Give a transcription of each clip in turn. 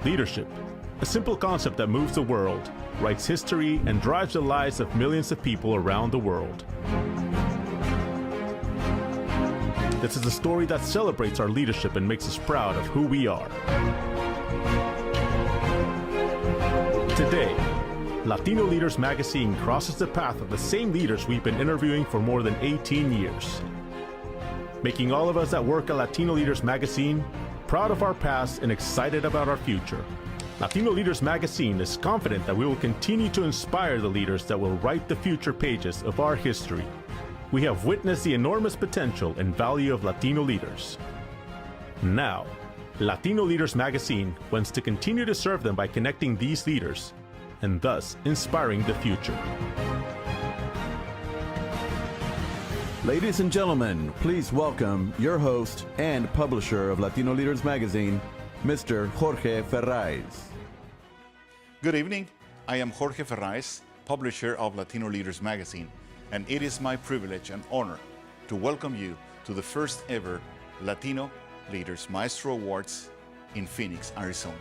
Leadership, a simple concept that moves the world, writes history, and drives the lives of millions of people around the world. This is a story that celebrates our leadership and makes us proud of who we are. Today, Latino Leaders Magazine crosses the path of the same leaders we've been interviewing for more than 18 years, making all of us that work at Latino Leaders Magazine proud of our past and excited about our future. Latino Leaders Magazine is confident that we will continue to inspire the leaders that will write the future pages of our history. We have witnessed the enormous potential and value of Latino leaders. Now, Latino Leaders Magazine wants to continue to serve them by connecting these leaders and thus inspiring the future. Ladies and gentlemen, please welcome your host and publisher of Latino Leaders Magazine, Mr. Jorge Ferraiz. Good evening. I am Jorge Ferraiz, publisher of Latino Leaders Magazine, and it is my privilege and honor to welcome you to the first ever Latino Leaders Maestro Awards in Phoenix, Arizona.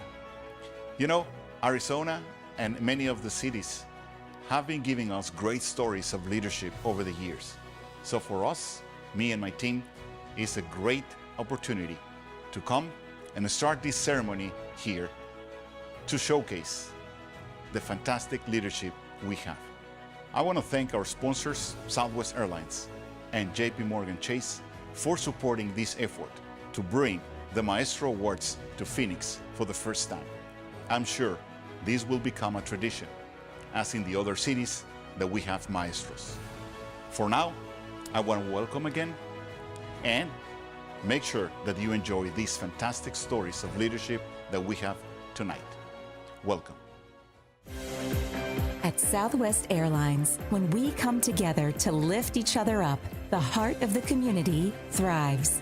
You know, Arizona and many of the cities have been giving us great stories of leadership over the years. So for us, me and my team, it's a great opportunity to come and start this ceremony here to showcase the fantastic leadership we have. I want to thank our sponsors, Southwest Airlines and JP Morgan Chase, for supporting this effort to bring the Maestro Awards to Phoenix for the first time. I'm sure this will become a tradition, as in the other cities that we have Maestros. For now, I want to welcome again and make sure that you enjoy these fantastic stories of leadership that we have tonight. Welcome. At Southwest Airlines, when we come together to lift each other up, the heart of the community thrives.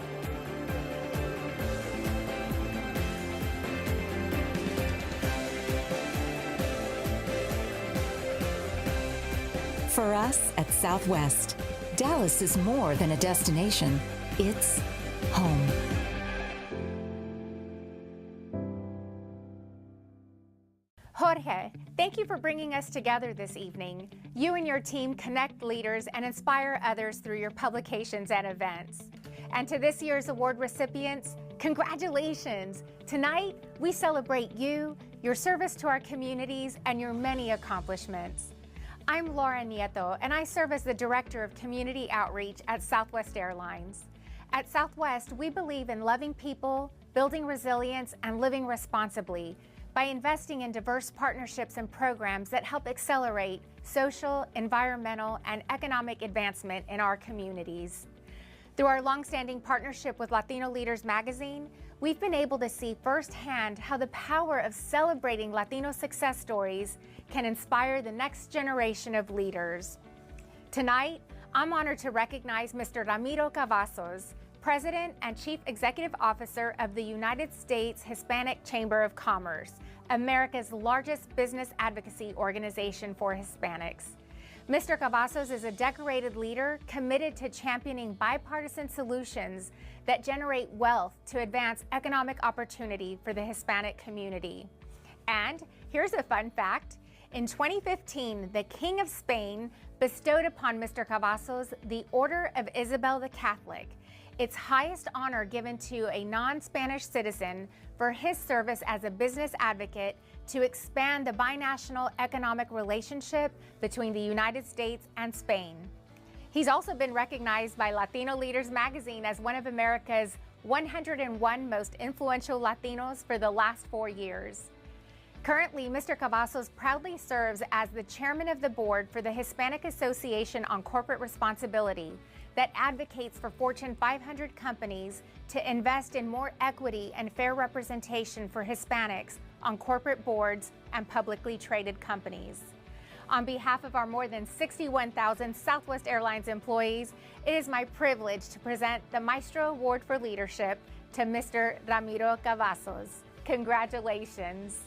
For us at Southwest, Dallas is more than a destination, it's home. Jorge, thank you for bringing us together this evening. You and your team connect leaders and inspire others through your publications and events. And to this year's award recipients, congratulations! Tonight, we celebrate you, your service to our communities, and your many accomplishments. I'm Laura Nieto, and I serve as the Director of Community Outreach at Southwest Airlines. At Southwest, we believe in loving people, building resilience, and living responsibly by investing in diverse partnerships and programs that help accelerate social, environmental, and economic advancement in our communities. Through our longstanding partnership with Latino Leaders Magazine, we've been able to see firsthand how the power of celebrating Latino success stories can inspire the next generation of leaders. Tonight, I'm honored to recognize Mr. Ramiro Cavazos, President and Chief Executive Officer of the United States Hispanic Chamber of Commerce, America's largest business advocacy organization for Hispanics. Mr. Cavazos is a decorated leader committed to championing bipartisan solutions that generate wealth to advance economic opportunity for the Hispanic community. And here's a fun fact. In 2015, the King of Spain bestowed upon Mr. Cavazos the Order of Isabel the Catholic, its highest honor given to a non-Spanish citizen for his service as a business advocate to expand the binational economic relationship between the United States and Spain. He's also been recognized by Latino Leaders Magazine as one of America's 101 most influential Latinos for the last 4 years. Currently, Mr. Cavazos proudly serves as the chairman of the board for the Hispanic Association on Corporate Responsibility that advocates for Fortune 500 companies to invest in more equity and fair representation for Hispanics on corporate boards and publicly traded companies. On behalf of our more than 61,000 Southwest Airlines employees, it is my privilege to present the Maestro Award for Leadership to Mr. Ramiro Cavazos. Congratulations.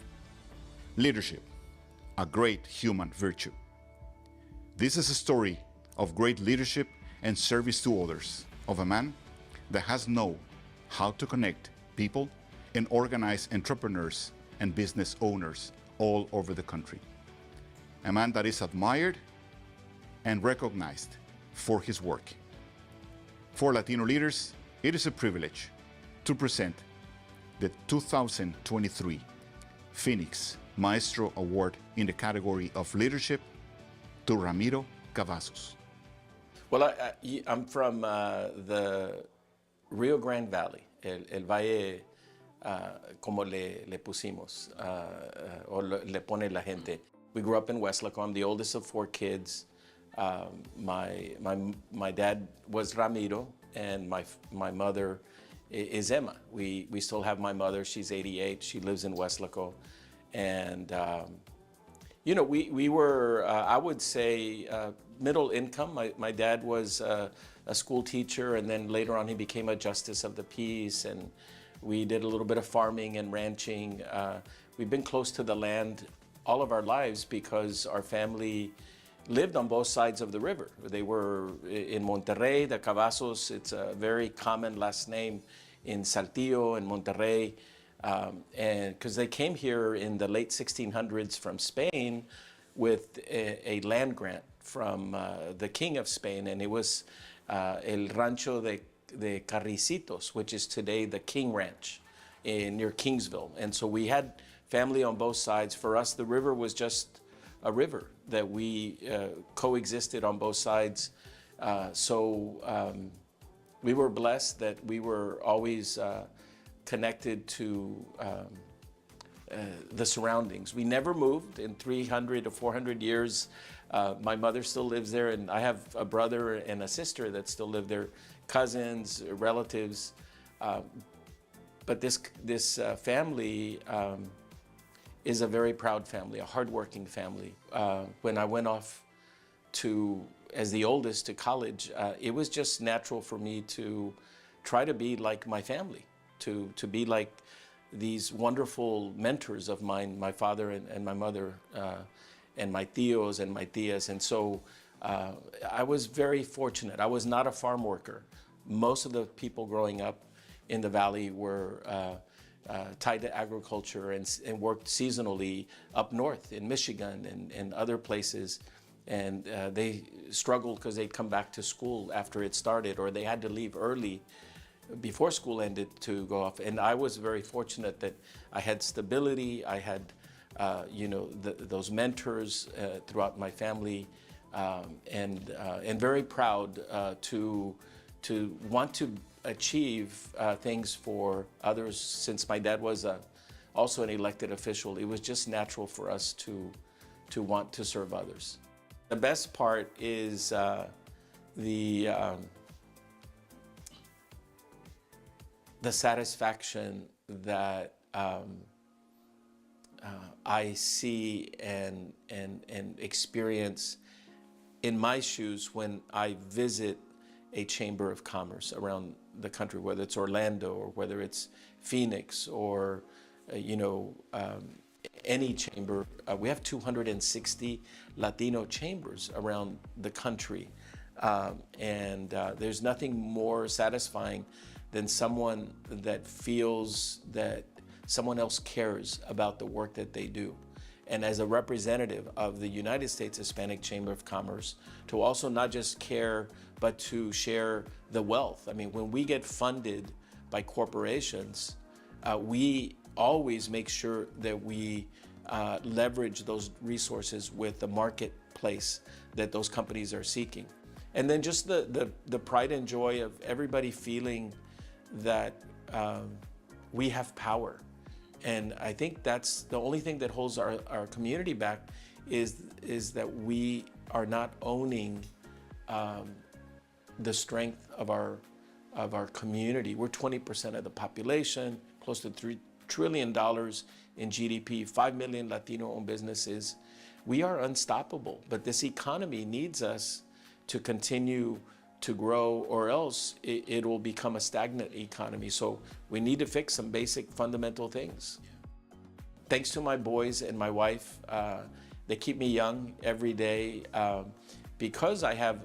Leadership, a great human virtue. This is a story of great leadership and service to others, of a man that has known how to connect people and organize entrepreneurs and business owners all over the country. A man that is admired and recognized for his work. For Latino leaders, it is a privilege to present the 2023 Phoenix Maestro Award in the category of leadership to Ramiro Cavazos. Well, I'm from the Rio Grande Valley, el valle, como le pusimos, o le pone la gente. We grew up in Weslaco. I'm the oldest of 4 kids. My dad was Ramiro, and my mother is Emma. We still have my mother. She's 88. She lives in Weslaco, and you know, we were, I would say, middle income. My dad was a school teacher, and then later on he became a justice of the peace, and we did a little bit of farming and ranching. We've been close to the land all of our lives because our family lived on both sides of the river. They were in Monterrey, the Cavazos. It's a very common last name in Saltillo and Monterrey. And because they came here in the late 1600s from Spain with a land grant from the king of Spain, and it was El Rancho de Carricitos, which is today the King Ranch near Kingsville. And so we had family on both sides. For us, the river was just a river that we coexisted on both sides. We were blessed that we were always connected to the surroundings. We never moved in 300 to 400 years. My mother still lives there, and I have a brother and a sister that still live there, cousins, relatives. But this family is a very proud family, a hardworking family. When I went off as the oldest to college, it was just natural for me to try to be like my family, to be like these wonderful mentors of mine, my father and my mother, and my tios and my tias. And so I was very fortunate. I was not a farm worker. Most of the people growing up in the valley were tied to agriculture and worked seasonally up north in Michigan and other places. And they struggled because they'd come back to school after it started, or they had to leave early before school ended to go off. And I was very fortunate that I had stability. I had, those mentors throughout my family, and very proud to want to achieve things for others. Since my dad was also an elected official, it was just natural for us to want to serve others. The best part is the satisfaction that I see and experience in my shoes when I visit a chamber of commerce around the country, whether it's Orlando or whether it's Phoenix or any chamber. We have 260 Latino chambers around the country, and there's nothing more satisfying than someone that feels that someone else cares about the work that they do. And as a representative of the United States Hispanic Chamber of Commerce, to also not just care, but to share the wealth. I mean, when we get funded by corporations, we always make sure that we leverage those resources with the marketplace that those companies are seeking. And then just the pride and joy of everybody feeling that we have power. And I think that's the only thing that holds our community back is that we are not owning the strength of our community. We're 20% of the population, close to $3 trillion in GDP, 5 million Latino-owned businesses. We are unstoppable, but this economy needs us to continue to grow, or else it will become a stagnant economy. So we need to fix some basic fundamental things. Thanks to my boys and my wife, they keep me young every day. because I have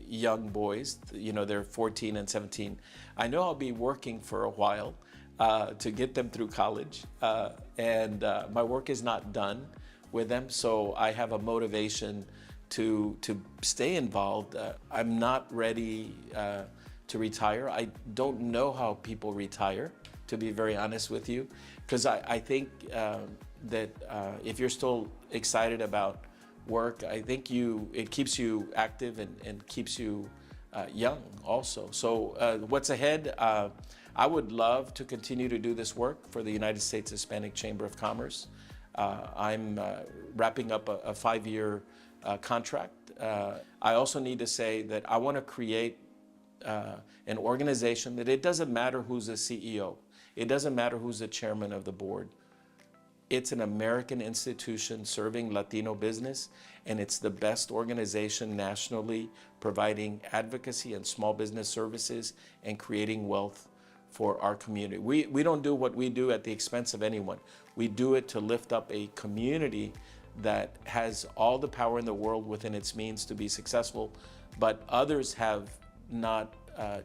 young boys, they're 14 and 17, I know I'll be working for a while to get them through college. And my work is not done with them, so I have a motivation to stay involved. I'm not ready to retire. I don't know how people retire, to be very honest with you, because I think that if you're still excited about work, I think it keeps you active and keeps you young also. So what's ahead? I would love to continue to do this work for the United States Hispanic Chamber of Commerce. I'm wrapping up a 5-year contract. I also need to say that I want to create an organization that it doesn't matter who's the CEO. It doesn't matter who's the chairman of the board. It's an American institution serving Latino business, and it's the best organization nationally providing advocacy and small business services and creating wealth for our community. We don't do what we do at the expense of anyone. We do it to lift up a community that has all the power in the world within its means to be successful, but others have not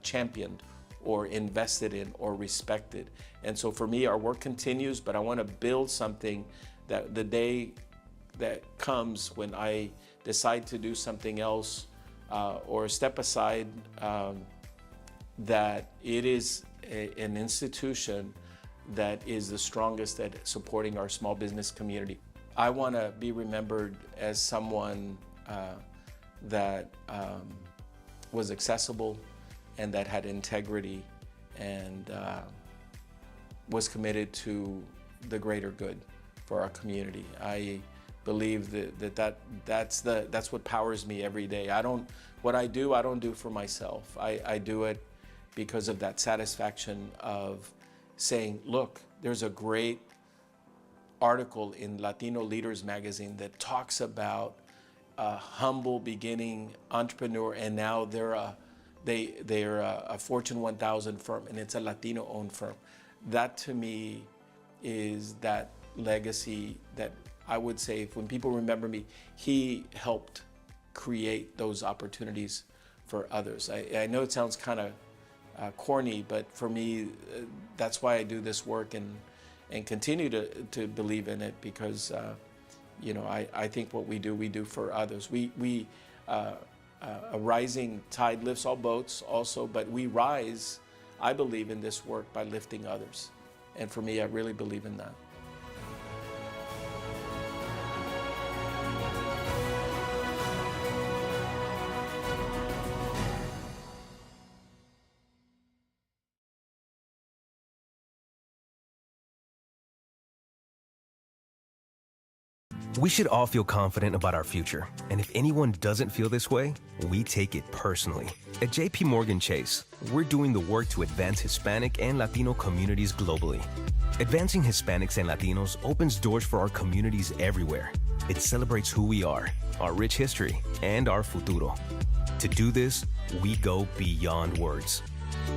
championed or invested in or respected. And so for me, our work continues, but I want to build something that the day that comes when I decide to do something else or step aside, that it is an institution that is the strongest at supporting our small business community. I want to be remembered as someone that was accessible and that had integrity and was committed to the greater good for our community. I believe that's what powers me every day. What I don't do for myself. I do it because of that satisfaction of saying, look, there's a great article in Latino Leaders magazine that talks about a humble beginning entrepreneur, and now they're a Fortune 1000 firm, and it's a Latino-owned firm. That to me is that legacy that I would say, when people remember me, he helped create those opportunities for others. I know it sounds kind of corny, but for me, that's why I do this work and continue to believe in it, because I think what we do for others. A rising tide lifts all boats also, but we rise, I believe, in this work by lifting others. And for me, I really believe in that. We should all feel confident about our future, and if anyone doesn't feel this way, we take it personally. At JP Morgan Chase, we're doing the work to advance Hispanic and Latino communities globally. Advancing Hispanics and Latinos opens doors for our communities everywhere. It celebrates who we are, our rich history, and our futuro. To do this, we go beyond words.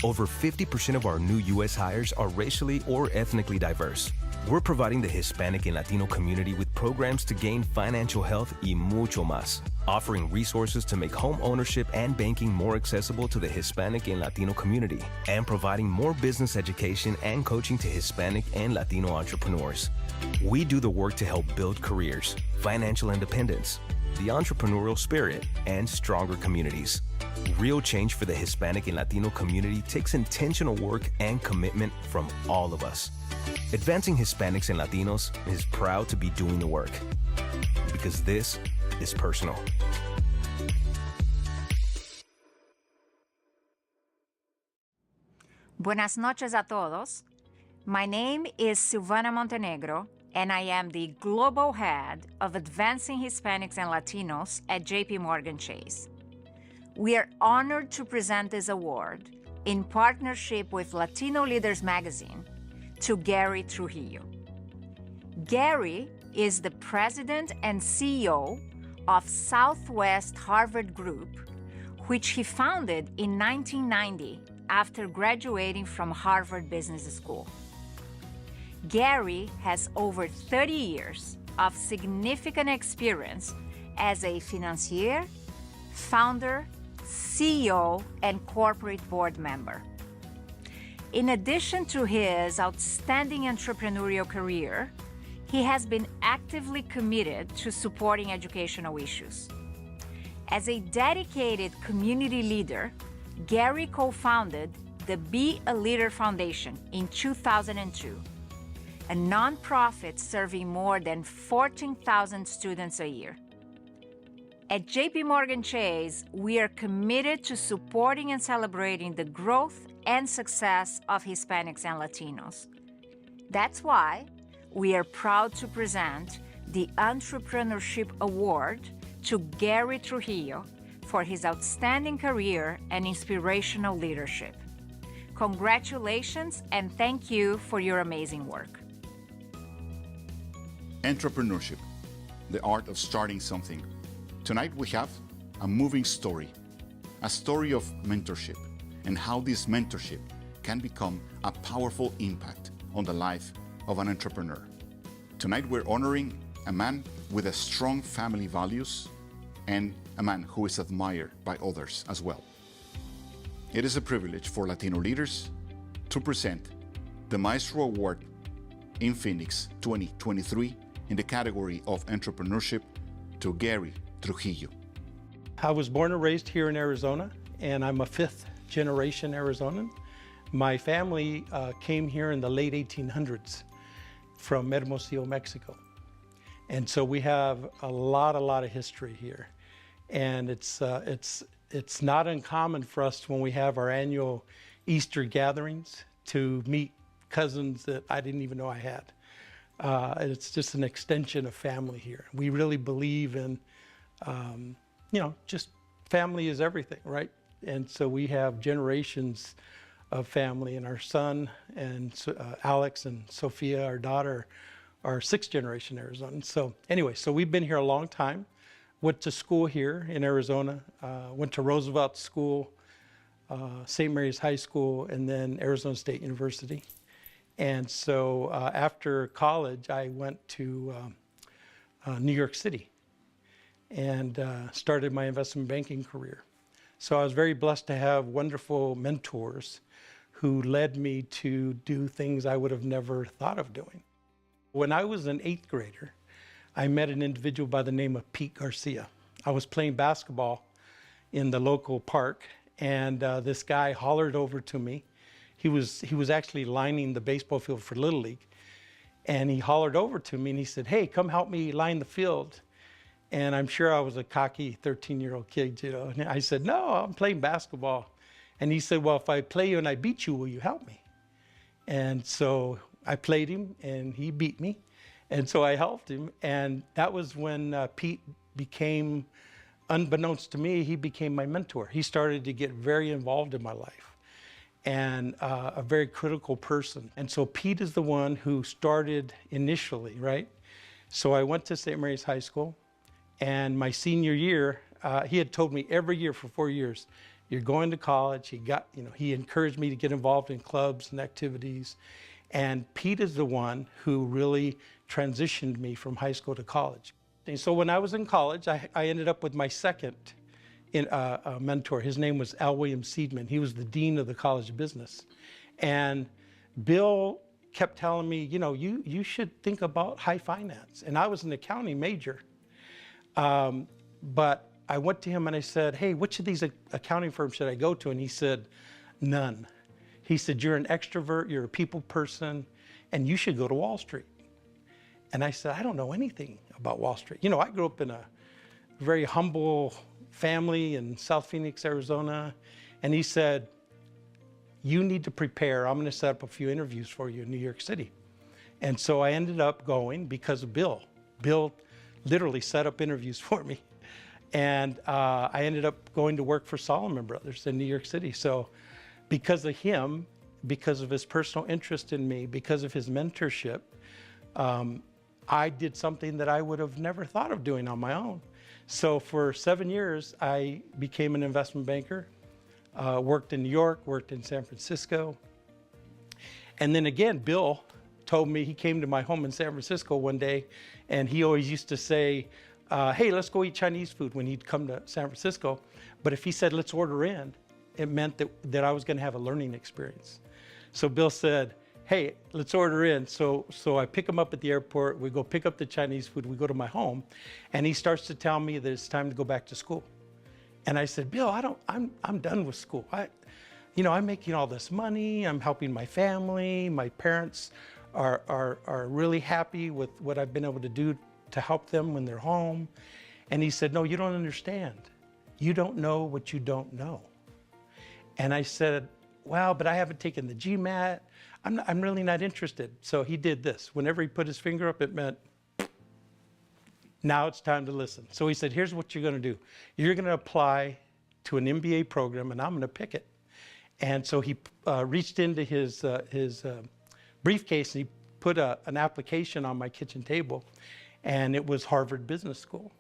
Over 50% of our new U.S. hires are racially or ethnically diverse. We're providing the Hispanic and Latino community with programs to gain financial health y mucho más, offering resources to make home ownership and banking more accessible to the Hispanic and Latino community, and providing more business education and coaching to Hispanic and Latino entrepreneurs. We do the work to help build careers, financial independence, the entrepreneurial spirit, and stronger communities. Real change for the Hispanic and Latino community takes intentional work and commitment from all of us. Advancing Hispanics and Latinos is proud to be doing the work, because this is personal. Buenas noches a todos. My name is Silvana Montenegro, and I am the Global Head of Advancing Hispanics and Latinos at JP Morgan Chase. We are honored to present this award in partnership with Latino Leaders magazine to Gary Trujillo. Gary is the president and CEO of Southwest Harvard Group, which he founded in 1990 after graduating from Harvard Business School. Gary has over 30 years of significant experience as a financier, founder, CEO, and corporate board member. In addition to his outstanding entrepreneurial career, he has been actively committed to supporting educational issues. As a dedicated community leader, Gary co-founded the Be a Leader Foundation in 2002, a nonprofit serving more than 14,000 students a year. At JP Morgan Chase, we are committed to supporting and celebrating the growth and success of Hispanics and Latinos. That's why we are proud to present the Entrepreneurship Award to Gary Trujillo for his outstanding career and inspirational leadership. Congratulations and thank you for your amazing work. Entrepreneurship, the art of starting something. Tonight we have a moving story, a story of mentorship and how this mentorship can become a powerful impact on the life of an entrepreneur. Tonight we're honoring a man with a strong family values and a man who is admired by others as well. It is a privilege for Latino leaders to present the Maestro Award in Phoenix 2023 in the category of entrepreneurship to Gary Trujillo. I was born and raised here in Arizona, and I'm a fifth generation Arizonan. My family came here in the late 1800s from Hermosillo, Mexico. And so we have a lot of history here. And it's not uncommon for us when we have our annual Easter gatherings to meet cousins that I didn't even know I had. It's just an extension of family here. We really believe in, just family is everything, right? And so we have generations of family, and our son and Alex and Sophia, our daughter, are sixth generation Arizonans. So anyway, so we've been here a long time. Went to school here in Arizona, went to Roosevelt School, St. Mary's High School, and then Arizona State University. And so after college, I went to New York City and started my investment banking career. So I was very blessed to have wonderful mentors who led me to do things I would have never thought of doing. When I was an 8th grader, I met an individual by the name of Pete Garcia. I was playing basketball in the local park, and this guy hollered over to me. He was actually lining the baseball field for Little League, and he hollered over to me and he said, "Hey, come help me line the field." And I'm sure I was a cocky 13-year-old kid, you know. And I said, "No, I'm playing basketball." And he said, "Well, if I play you and I beat you, will you help me?" And so I played him and he beat me. And so I helped him. And that was when Pete became, unbeknownst to me, he became my mentor. He started to get very involved in my life and a very critical person. And so Pete is the one who started initially, right? So I went to St. Mary's High School, and my senior year, he had told me every year for 4 years, "You're going to college." He encouraged me to get involved in clubs and activities. And Pete is the one who really transitioned me from high school to college. And so when I was in college, I ended up with my second mentor. His name was Al William Seidman. He was the dean of the College of Business. And Bill kept telling me, you should think about high finance. And I was an accounting major. But I went to him and I said, "Hey, which of these accounting firms should I go to?" And he said, "None." He said, "You're an extrovert, you're a people person, and you should go to Wall Street." And I said, "I don't know anything about Wall Street." I grew up in a very humble family in South Phoenix, Arizona. And he said, "You need to prepare. I'm going to set up a few interviews for you in New York City." And so I ended up going because of Bill. Bill literally set up interviews for me. And I ended up going to work for Solomon Brothers in New York City. So because of him, because of his personal interest in me, because of his mentorship, I did something that I would have never thought of doing on my own. So for 7 years, I became an investment banker, worked in New York, worked in San Francisco. And then again, Bill told me, he came to my home in San Francisco one day, and he always used to say, hey, let's go eat Chinese food when he'd come to San Francisco. But if he said, let's order in, it meant that I was going to have a learning experience. So Bill said, hey, let's order in. So I pick him up at the airport. We go pick up the Chinese food. We go to my home. And he starts to tell me that it's time to go back to school. And I said, Bill, I'm done with school. I'm making all this money. I'm helping my family. My parents are really happy with what I've been able to do to help them when they're home. And he said, no, you don't understand. You don't know what you don't know. And I said, well, but I haven't taken the GMAT. I'm really not interested. So he did this. Whenever he put his finger up, it meant, now it's time to listen. So he said, here's what you're going to do. You're going to apply to an MBA program, and I'm going to pick it. And so he reached into his briefcase, and he put an application on my kitchen table, and it was Harvard Business School.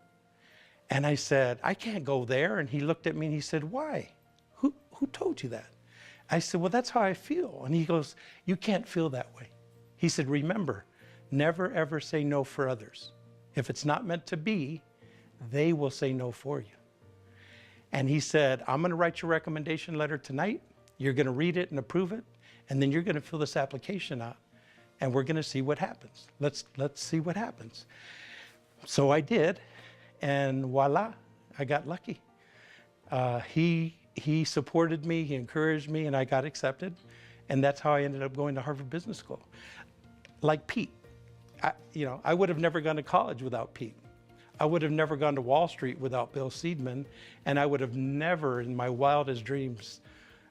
And I said, I can't go there. And he looked at me and he said, why? Who told you that? I said, well, that's how I feel. And he goes, you can't feel that way. He said, remember, never ever say no for others. If it's not meant to be, they will say no for you. And he said, I'm going to write your recommendation letter tonight. You're going to read it and approve it. And then you're going to fill this application out. And we're going to see what happens. Let's see what happens. So I did. And voila, I got lucky. He supported me, he encouraged me, and I got accepted. And that's how I ended up going to Harvard Business School. Like Pete, I would have never gone to college without Pete. I would have never gone to Wall Street without Bill Seidman, and I would have never in my wildest dreams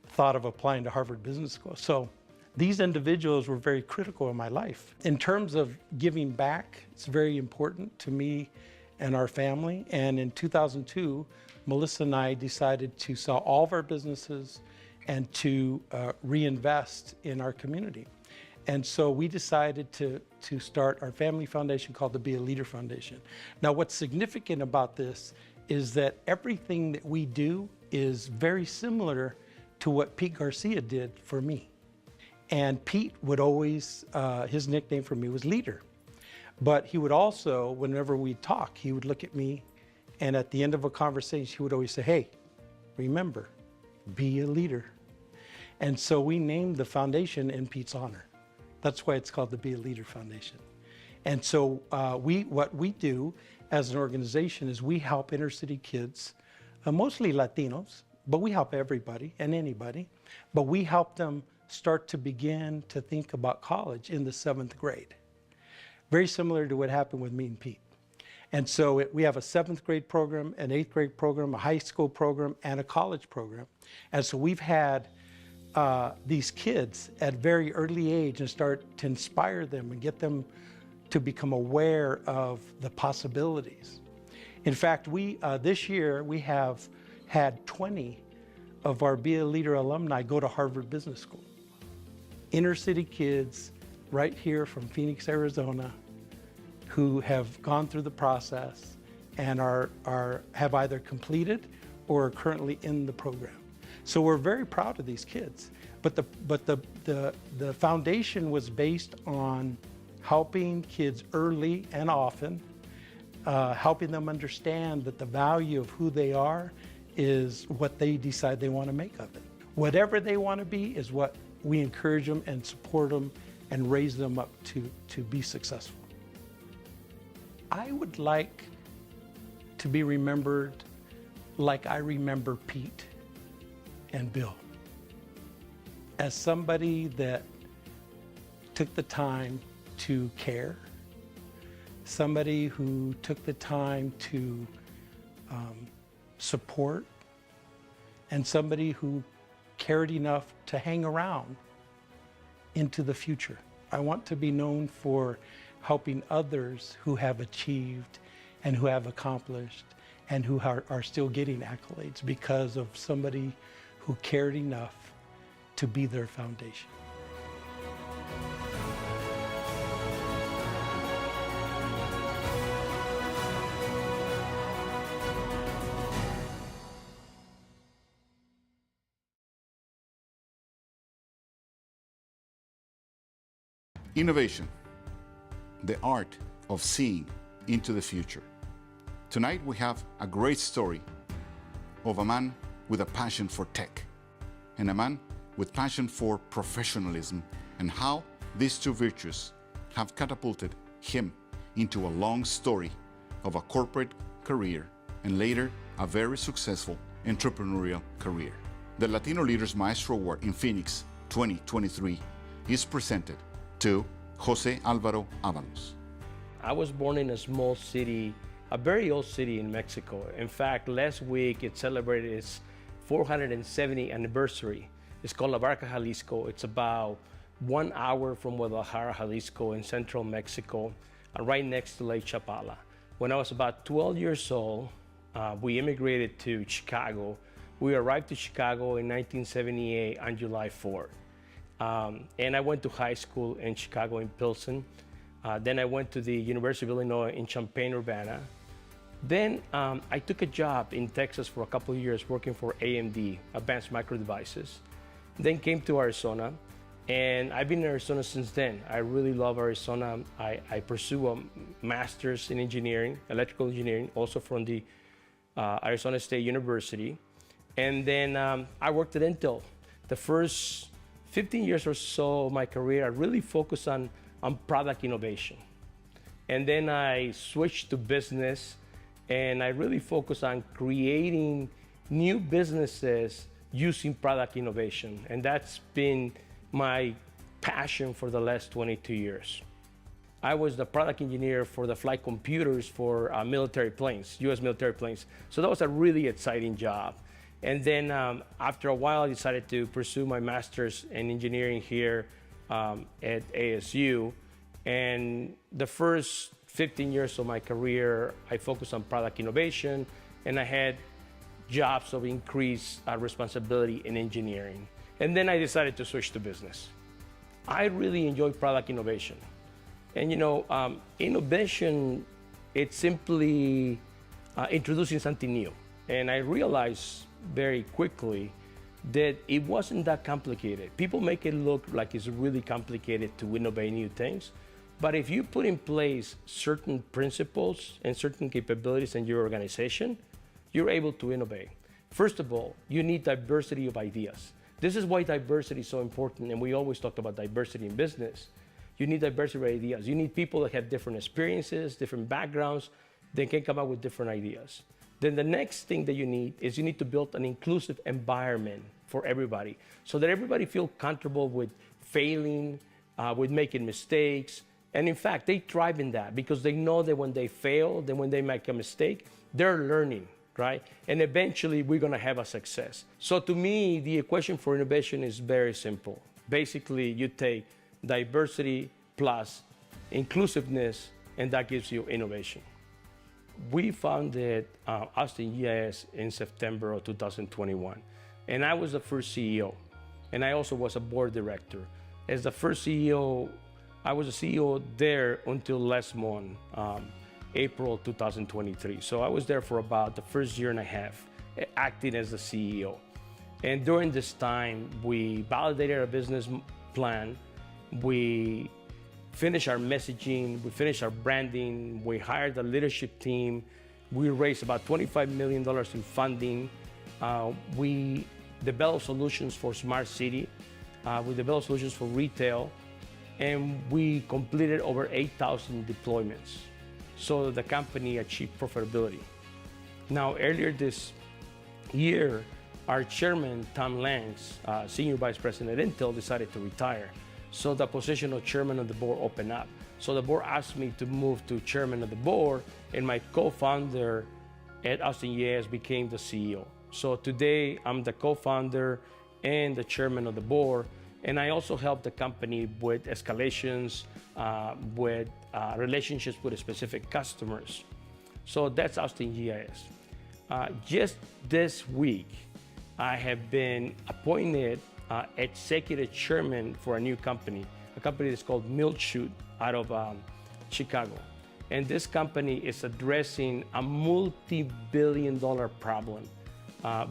thought of applying to Harvard Business School. So these individuals were very critical in my life. In terms of giving back, it's very important to me and our family. And in 2002, Melissa and I decided to sell all of our businesses and to reinvest in our community. And so we decided to start our family foundation called the Be a Leader Foundation. Now, what's significant about this is that everything that we do is very similar to what Pete Garcia did for me. And Pete would always, his nickname for me was Leader. But he would also, whenever we talk, he would look at me, and at the end of a conversation, he would always say, hey, remember, be a leader. And so we named the foundation in Pete's honor. That's why it's called the Be a Leader Foundation. And so what we do as an organization is we help inner city kids, mostly Latinos, but we help everybody and anybody, but we help them start to begin to think about college in the 7th grade. Very similar to what happened with me and Pete. And so we have a 7th grade program, an 8th grade program, a high school program, and a college program. And so we've had these kids at very early age and start to inspire them and get them to become aware of the possibilities. In fact, this year we have had 20 of our Be a Leader alumni go to Harvard Business School. Inner city kids right here from Phoenix, Arizona, who have gone through the process and have either completed or are currently in the program. So we're very proud of these kids. But the foundation was based on helping kids early and often, helping them understand that the value of who they are is what they decide they want to make of it. Whatever they want to be is what we encourage them and support them and raise them up to be successful. I would like to be remembered like I remember Pete and Bill, as somebody that took the time to care, somebody who took the time to support, and somebody who cared enough to hang around into the future. I want to be known for helping others who have achieved and who have accomplished and who are still getting accolades because of somebody who cared enough to be their foundation. Innovation, the art of seeing into the future. Tonight we have a great story of a man with a passion for tech and a man with passion for professionalism, and how these two virtues have catapulted him into a long story of a corporate career and later a very successful entrepreneurial career. The Latino Leaders Maestro Award in Phoenix 2023 is presented to Jose Alvaro Avalos. I was born in a small city, a very old city in Mexico. In fact, last week it celebrated its 470th anniversary. It's called La Barca, Jalisco. It's about 1 hour from Guadalajara, Jalisco in central Mexico, right next to Lake Chapala. When I was about 12 years old, we immigrated to Chicago. We arrived to Chicago in 1978 on July 4th. And I went to high school in Chicago in Pilsen. Then I went to the University of Illinois in Champaign-Urbana. Then I took a job in Texas for a couple of years working for AMD, Advanced Micro Devices. Then came to Arizona, and I've been in Arizona since then. I really love Arizona. I pursue a master's in engineering, electrical engineering, also from the Arizona State University. And then I worked at Intel. The first 15 years or so of my career, I really focused on product innovation. And then I switched to business, and I really focused on creating new businesses using product innovation. And that's been my passion for the last 22 years. I was the product engineer for the flight computers for military planes, US military planes. So that was a really exciting job. And then after a while, I decided to pursue my master's in engineering here at ASU. And the first 15 years of my career, I focused on product innovation, and I had jobs of increased responsibility in engineering. And then I decided to switch to business. I really enjoy product innovation. And you know, innovation, it's simply introducing something new. And I realized very quickly that it wasn't that complicated. People make it look like it's really complicated to innovate new things. But if you put in place certain principles and certain capabilities in your organization, you're able to innovate. First of all, you need diversity of ideas. This is why diversity is so important, and we always talk about diversity in business. You need diversity of ideas. You need people that have different experiences, different backgrounds, they can come up with different ideas. Then the next thing that you need is you need to build an inclusive environment for everybody so that everybody feels comfortable with failing, with making mistakes. And in fact, they thrive in that because they know that when they fail, then when they make a mistake, they're learning, right? And eventually we're gonna have a success. So to me, the equation for innovation is very simple. Basically, you take diversity plus inclusiveness, and that gives you innovation. We founded Austin GIS in September of 2021, and I was the first CEO, and I also was a board director. As the first CEO, I was a CEO there until last month, April 2023. So I was there for about the first year and a half, acting as the CEO. And during this time, we validated our business plan, we finished our messaging, we finished our branding, we hired a leadership team, we raised about $25 million in funding, we developed solutions for smart city, we developed solutions for retail, and we completed over 8,000 deployments. So the company achieved profitability. Now, earlier this year, our chairman, Tom Langs, Senior Vice President at Intel, decided to retire. So the position of chairman of the board opened up. So the board asked me to move to chairman of the board, and my co-founder at Austin GIS became the CEO. So today, I'm the co-founder and the chairman of the board, and I also help the company with escalations, with relationships with specific customers. So that's Austin GIS. Just this week, I have been appointed executive chairman for a new company, a company that's called Milchute out of Chicago. And this company is addressing a multi-billion-dollar problem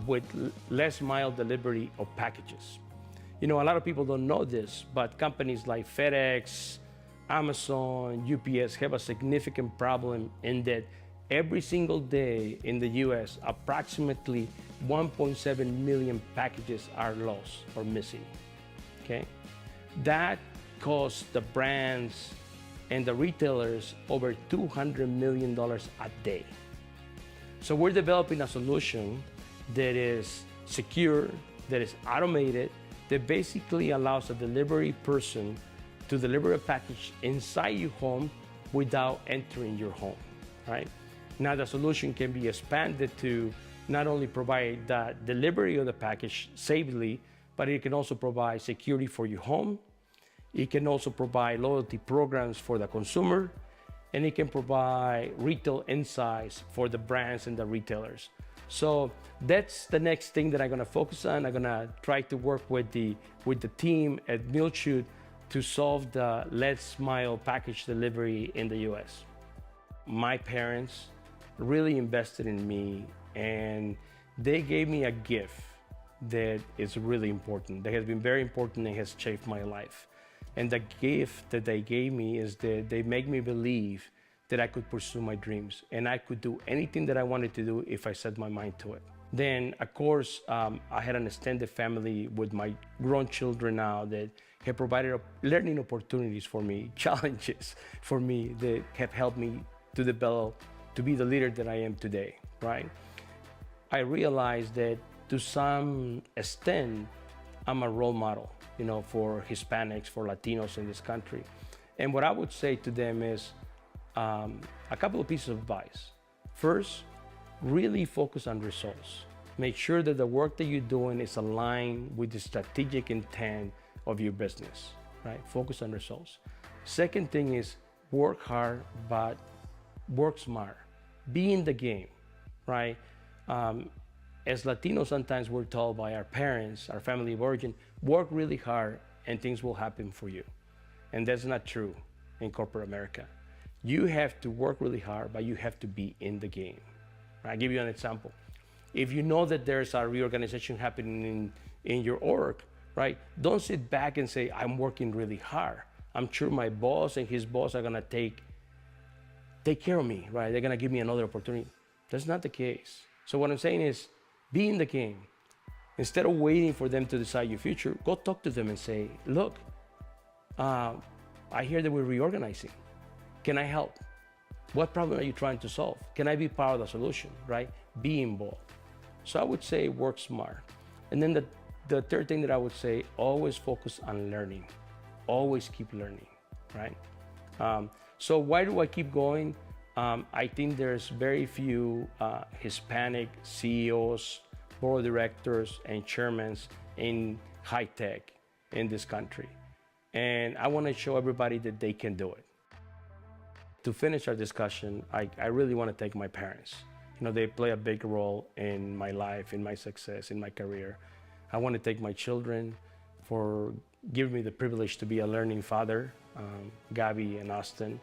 with last mile delivery of packages. You know, a lot of people don't know this, but companies like FedEx, Amazon, UPS have a significant problem in that Every single day in the US, approximately 1.7 million packages are lost or missing, okay? That costs the brands and the retailers over $200 million a day. So we're developing a solution that is secure, that is automated, that basically allows a delivery person to deliver a package inside your home without entering your home, right? Now the solution can be expanded to not only provide the delivery of the package safely, but it can also provide security for your home. It can also provide loyalty programs for the consumer, and it can provide retail insights for the brands and the retailers. So that's the next thing that I'm gonna focus on. I'm gonna try to work with the team at Milchute to solve the last mile package delivery in the US. My parents really invested in me, and they gave me a gift that is really important, that has been very important and has shaped my life. And the gift that they gave me is that they make me believe that I could pursue my dreams and I could do anything that I wanted to do if I set my mind to it. Then, of course, I had an extended family with my grown children now that have provided learning opportunities for me, challenges for me that have helped me to develop, to be the leader that I am today, right? I realized that to some extent, I'm a role model, you know, for Hispanics, for Latinos in this country. And what I would say to them is a couple of pieces of advice. First, really focus on results. Make sure that the work that you're doing is aligned with the strategic intent of your business, right? Focus on results. Second thing is work hard, but work smart. Be in the game, right? As Latinos, sometimes we're told by our parents, our family of origin, work really hard and things will happen for you. And that's not true in corporate America. You have to work really hard, but you have to be in the game. I'll give you an example. If you know that there's a reorganization happening in your org, right? Don't sit back and say, I'm working really hard. I'm sure my boss and his boss are gonna take care of me, right? They're gonna give me another opportunity. That's not the case. So what I'm saying is, be in the game. Instead of waiting for them to decide your future, go talk to them and say, look, I hear that we're reorganizing. Can I help? What problem are you trying to solve? Can I be part of the solution, right? Be involved. So I would say work smart. And then the third thing that I would say, always focus on learning. Always keep learning, right? So why do I keep going? I think there's very few Hispanic CEOs, board of directors, and chairmen in high tech in this country. And I want to show everybody that they can do it. To finish our discussion, I really want to thank my parents. You know, they play a big role in my life, in my success, in my career. I want to thank my children for giving me the privilege to be a learning father, Gabby and Austin.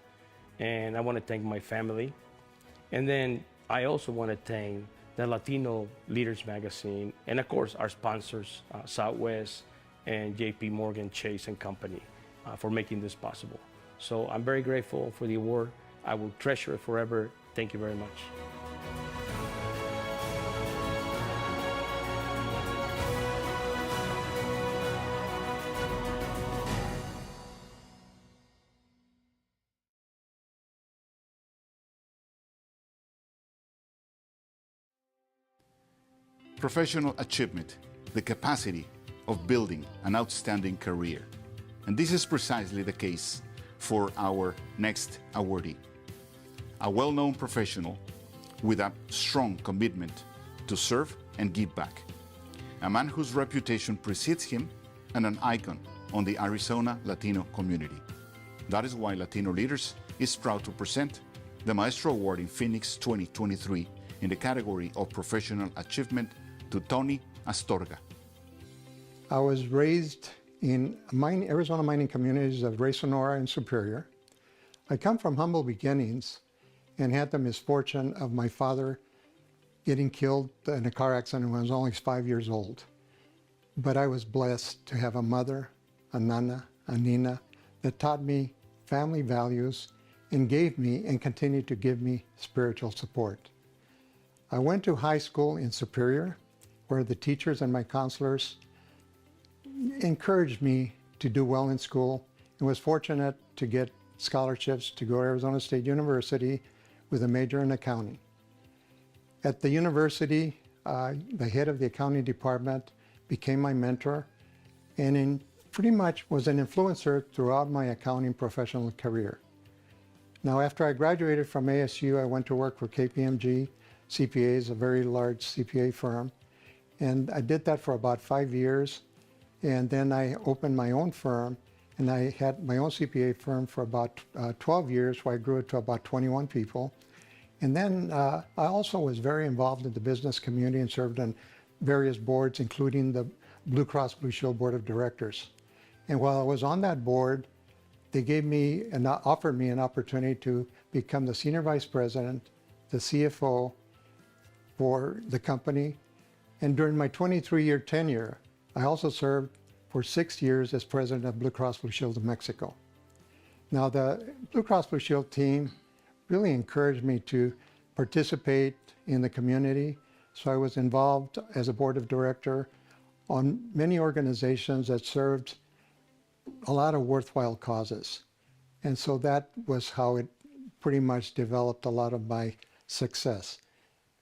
And I want to thank my family. And then I also want to thank the Latino Leaders Magazine, and of course our sponsors, Southwest and JP Morgan Chase and Company, for making this possible. So I'm very grateful for the award. I will treasure it forever. Thank you very much. Professional achievement, the capacity of building an outstanding career. And this is precisely the case for our next awardee. A well-known professional with a strong commitment to serve and give back. A man whose reputation precedes him and an icon on the Arizona Latino community. That is why Latino Leaders is proud to present the Maestro Award in Phoenix 2023 in the category of Professional Achievement to Tony Astorga. I was raised in Arizona mining communities of Ray Sonora and Superior. I come from humble beginnings and had the misfortune of my father getting killed in a car accident when I was only 5 years old. But I was blessed to have a mother, a nana, a nina, that taught me family values and gave me and continue to give me spiritual support. I went to high school in Superior, where the teachers and my counselors encouraged me to do well in school, and was fortunate to get scholarships to go to Arizona State University with a major in accounting. At the university, the head of the accounting department became my mentor and pretty much was an influencer throughout my accounting professional career. Now, after I graduated from ASU, I went to work for KPMG CPAs, a very large CPA firm, and I did that for about 5 years. And then I opened my own firm, and I had my own CPA firm for about 12 years, where I grew it to about 21 people. And then I also was very involved in the business community and served on various boards, including the Blue Cross Blue Shield Board of Directors. And while I was on that board, they gave me and offered me an opportunity to become the Senior Vice President, the CFO for the company. And during my 23-year tenure, I also served for 6 years as president of Blue Cross Blue Shield of Mexico. Now, the Blue Cross Blue Shield team really encouraged me to participate in the community. So I was involved as a board of director on many organizations that served a lot of worthwhile causes. And so that was how it pretty much developed a lot of my success.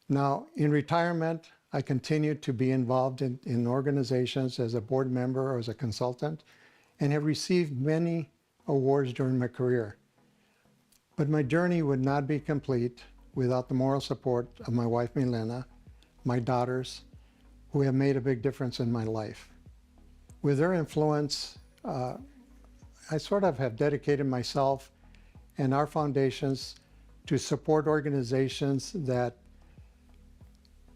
Now, in retirement, I continued to be involved in organizations as a board member or as a consultant, and have received many awards during my career. But my journey would not be complete without the moral support of my wife, Milena, my daughters, who have made a big difference in my life. With their influence, I sort of have dedicated myself and our foundations to support organizations that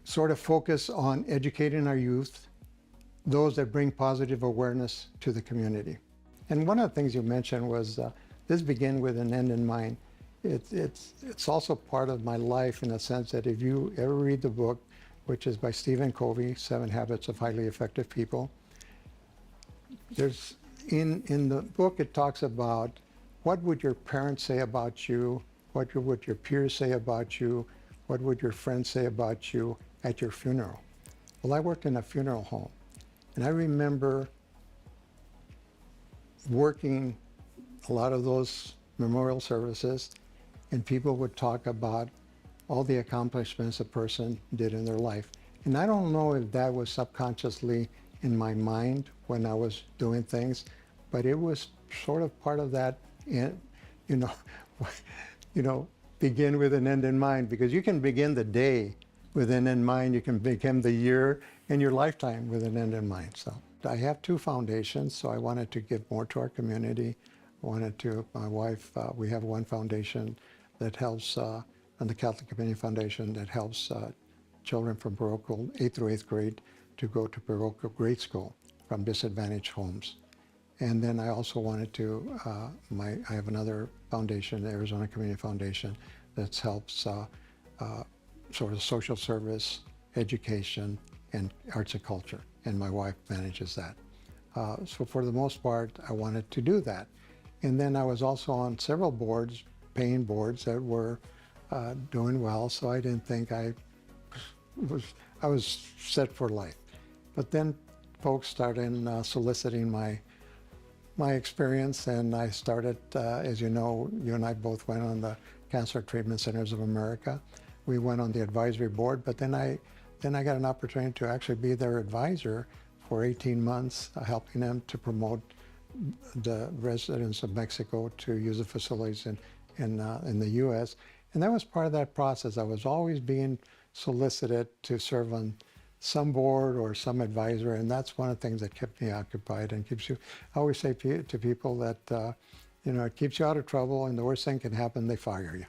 sort of focus on educating our youth, those that bring positive awareness to the community. And one of the things you mentioned was this began with an end in mind. It's also part of my life in the sense that if you ever read the book, which is by Stephen Covey, 7 Habits of Highly Effective People, there's in the book it talks about what would your parents say about you, what would your peers say about you, what would your friends say about you at your funeral. Well, I worked in a funeral home, and I remember working a lot of those memorial services, and people would talk about all the accomplishments a person did in their life. And I don't know if that was subconsciously in my mind when I was doing things, but it was sort of part of that, begin with an end in mind, because you can begin the day with an end in mind, you can begin the year and your lifetime with an end in mind. So I have 2 foundations, so I wanted to give more to our community. My wife, we have one foundation that helps, and the Catholic Community Foundation that helps children from parochial 8th through 8th grade to go to parochial grade school from disadvantaged homes. And then I also wanted to, I have another foundation, the Arizona Community Foundation, that helps sort of social service, education, and arts and culture. And my wife manages that. So for the most part, I wanted to do that. And then I was also on several boards, paying boards that were doing well, so I didn't think I was set for life. But then folks started soliciting my experience, and I started, as you know, you and I both went on the Cancer Treatment Centers of America. We went on the advisory board, but then I got an opportunity to actually be their advisor for 18 months, helping them to promote the residents of Mexico to use the facilities in the U.S. And that was part of that process. I was always being solicited to serve on some board or some advisor, and that's one of the things that kept me occupied and keeps you. I always say to people that it keeps you out of trouble, and the worst thing can happen, they fire you.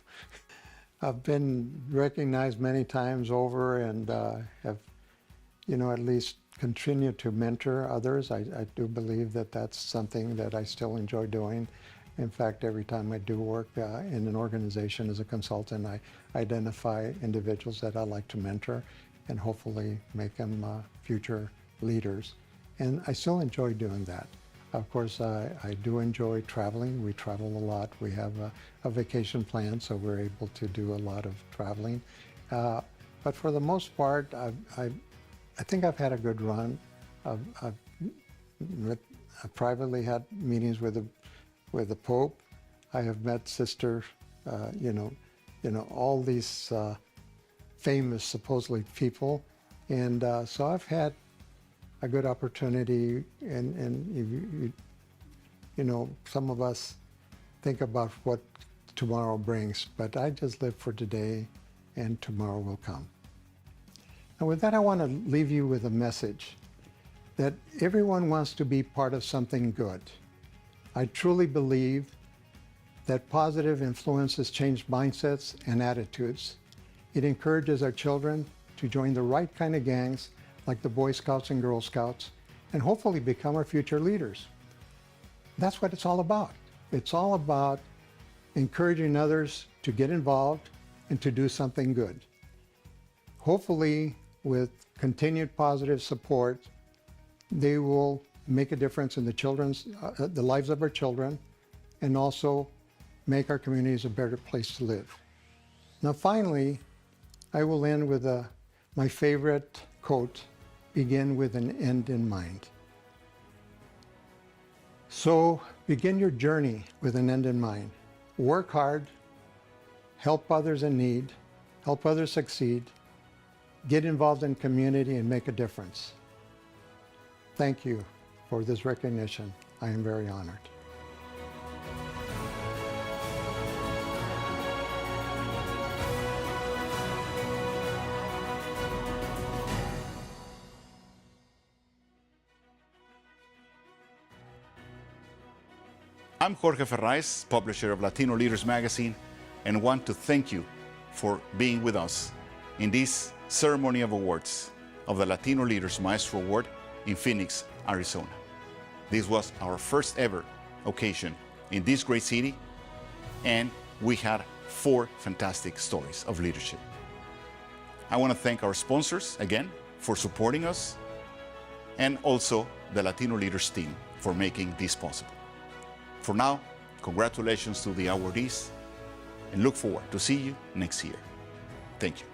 I've been recognized many times over, and have, at least continued to mentor others. I do believe that that's something that I still enjoy doing. In fact, every time I do work in an organization as a consultant, I identify individuals that I like to mentor and hopefully make them future leaders. And I still enjoy doing that. Of course, I do enjoy traveling. We travel a lot. We have a vacation plan, so we're able to do a lot of traveling. But for the most part, I think I've had a good run. I've privately had meetings with the Pope. I have met Sister, all these famous, supposedly, people. And so I've had a good opportunity, and some of us think about what tomorrow brings, but I just live for today, and tomorrow will come. And with that, I want to leave you with a message that everyone wants to be part of something good. I truly believe that positive influences change mindsets and attitudes. It encourages our children to join the right kind of gangs, like the Boy Scouts and Girl Scouts, and hopefully become our future leaders. That's what it's all about. It's all about encouraging others to get involved and to do something good. Hopefully, with continued positive support, they will make a difference in the lives of our children, and also make our communities a better place to live. Now, finally, I will end with my favorite quote, begin with an end in mind. So begin your journey with an end in mind. Work hard, help others in need, help others succeed, get involved in community and make a difference. Thank you for this recognition. I am very honored. I'm Jorge Ferraiz, publisher of Latino Leaders Magazine, and want to thank you for being with us in this ceremony of awards of the Latino Leaders Maestro Award in Phoenix, Arizona. This was our first ever occasion in this great city, and we had 4 fantastic stories of leadership. I want to thank our sponsors again for supporting us, and also the Latino Leaders team for making this possible. For now, congratulations to the awardees, and look forward to see you next year. Thank you.